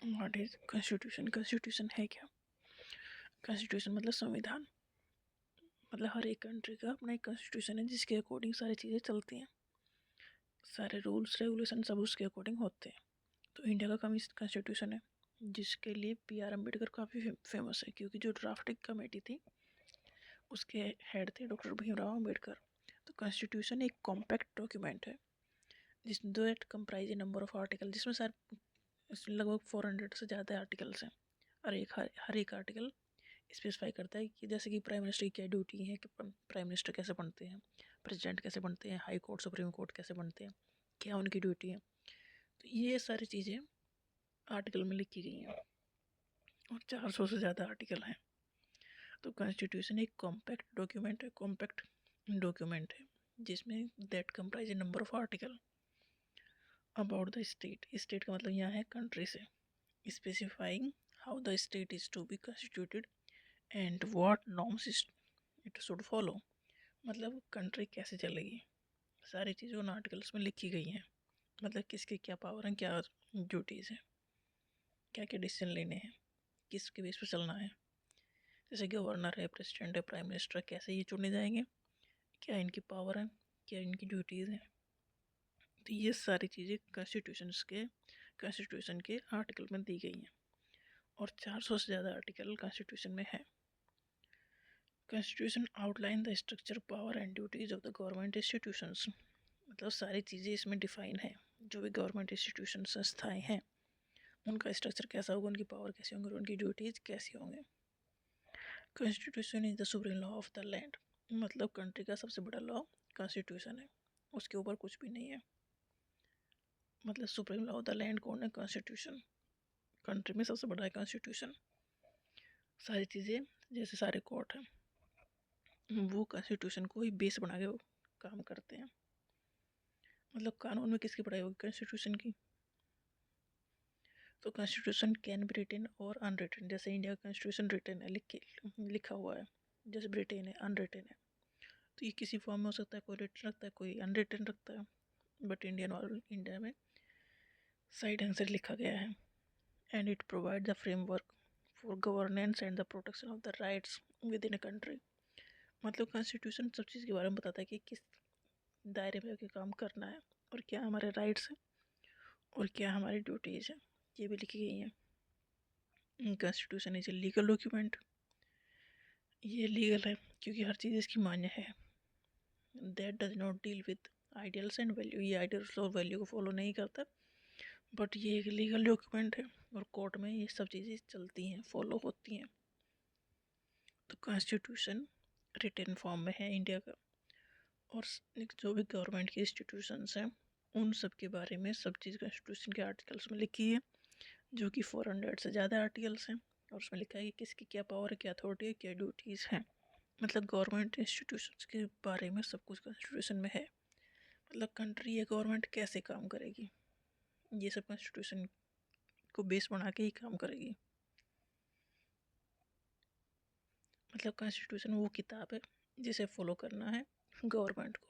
What is constitution? Constitution है क्या? Constitution मतलब संविधान। मतलब हर एक कंट्री का अपना एक कॉन्स्टिट्यूशन है जिसके अकॉर्डिंग सारी चीज़ें चलती हैं, सारे रूल्स रेगुलेशन सब उसके अकॉर्डिंग होते हैं। तो इंडिया का कॉन्स्टिट्यूशन है जिसके लिए पी.आर. अम्बेडकर काफ़ी फेमस है, क्योंकि जो ड्राफ्टिंग कमेटी थी उसके हेड थे डॉक्टर भीमराव अम्बेडकर। तो कॉन्स्टिट्यूशन एक कॉम्पैक्ट डॉक्यूमेंट है जिसमें that comprise a number of article, जिसमें सर लगभग 400 से ज़्यादा आर्टिकल्स हैं। और हर एक आर्टिकल स्पेसिफाई करता है कि जैसे कि प्राइम मिनिस्टर की क्या ड्यूटी है, कि प्राइम मिनिस्टर कैसे बनते हैं, प्रेसिडेंट कैसे बनते हैं, हाई कोर्ट सुप्रीम कोर्ट कैसे बनते हैं, क्या उनकी ड्यूटी है। तो ये सारी चीज़ें आर्टिकल में लिखी गई हैं और 400 से ज़्यादा आर्टिकल हैं। तो कॉन्स्टिट्यूशन एक कॉम्पैक्ट डॉक्यूमेंट है जिसमें that comprise a number of article about the state. State का मतलब यहाँ है कंट्री से, specifying how the state is to be constituted and what norms it should follow. मतलब कंट्री कैसे चलेगी, सारी चीज़ें उन आर्टिकल्स में लिखी गई हैं। मतलब किसके क्या पावर हैं, क्या ड्यूटीज़ हैं, क्या क्या डिसीजन लेने हैं, किसके बेस पर चलना है। जैसे गवर्नर है, प्रेसिडेंट है, प्राइम मिनिस्टर, कैसे ये चुने जाएंगे, क्या इनकी पावर है, क्या इनकी ड्यूटीज़ हैं। तो ये सारी चीज़ें कॉन्स्टिट्यूशन के आर्टिकल में दी गई हैं और 400 से ज़्यादा आर्टिकल कॉन्स्टिट्यूशन में है। Constitution outline the structure, power and duties of the government institutions. मतलब सारी चीज़ें इसमें डिफाइन है। जो भी गवर्नमेंट इंस्टीट्यूशन संस्थाएं हैं उनका स्ट्रक्चर कैसा होगा, उनकी पावर कैसी होंगी, उनकी ड्यूटीज़ कैसी होंगी। Constitution is the supreme law of the land. मतलब कंट्री का सबसे बड़ा लॉ कॉन्स्टिट्यूशन है, उसके ऊपर कुछ भी नहीं है। मतलब supreme law of the land कौन है? कॉन्स्टिट्यूशन। कंट्री में सबसे बड़ा है कॉन्स्टिट्यूशन। सारी चीज़ें जैसे सारे कोर्ट हैं वो कॉन्स्टिट्यूशन को ही बेस बना के काम करते हैं। मतलब कानून में किसकी पढ़ाई होगी? कॉन्स्टिट्यूशन की। तो कॉन्स्टिट्यूशन कैन बी रिटन और अनरिटन। जैसे इंडिया का कॉन्स्टिट्यूशन रिटन है, लिखा हुआ है, जैसे ब्रिटेन है अनरिटन है। तो ये किसी फॉर्म में हो सकता है, कोई रिटन रखता है, कोई अनरिटन रखता है, बट इंडिया में साइड आंसर लिखा गया है। And it provide the framework for governance and the protection of the rights with in a country. मतलब कॉन्स्टिट्यूशन सब चीज़ के बारे में बताता है कि किस दायरे में होकर काम करना है और क्या हमारे राइट्स हैं और क्या हमारी ड्यूटीज़ हैं, ये भी लिखी गई हैं। Constitution is a legal document. ये लीगल है क्योंकि हर चीज़ इसकी मान्य है। That does not deal with ideals and value. ये आइडियल्स और वैल्यू को फॉलो नहीं करता, बट ये एक लीगल डॉक्यूमेंट है और कोर्ट में ये सब चीज़ें चलती हैं, फॉलो होती हैं। तो कॉन्स्टिट्यूशन रिटन फॉर्म में है इंडिया का, और जो भी गवर्नमेंट की इंस्टीट्यूशंस हैं उन सब के बारे में सब चीज़ कॉन्स्टिट्यूशन के आर्टिकल्स में लिखी है, जो कि 400 से ज़्यादा आर्टिकल्स हैं। और उसमें लिखा है कि किसकी क्या पावर है, क्या अथॉरिटी है, क्या ड्यूटीज़ हैं। मतलब गवर्नमेंट इंस्टीट्यूशंस के बारे में सब कुछ कॉन्स्टिट्यूशन में है। मतलब कंट्री या गवर्नमेंट कैसे काम करेगी, ये सब कॉन्स्टिट्यूशन को बेस बना के ही काम करेगी। मतलब कॉन्स्टिट्यूशन वो किताब है जिसे फॉलो करना है गवर्नमेंट को।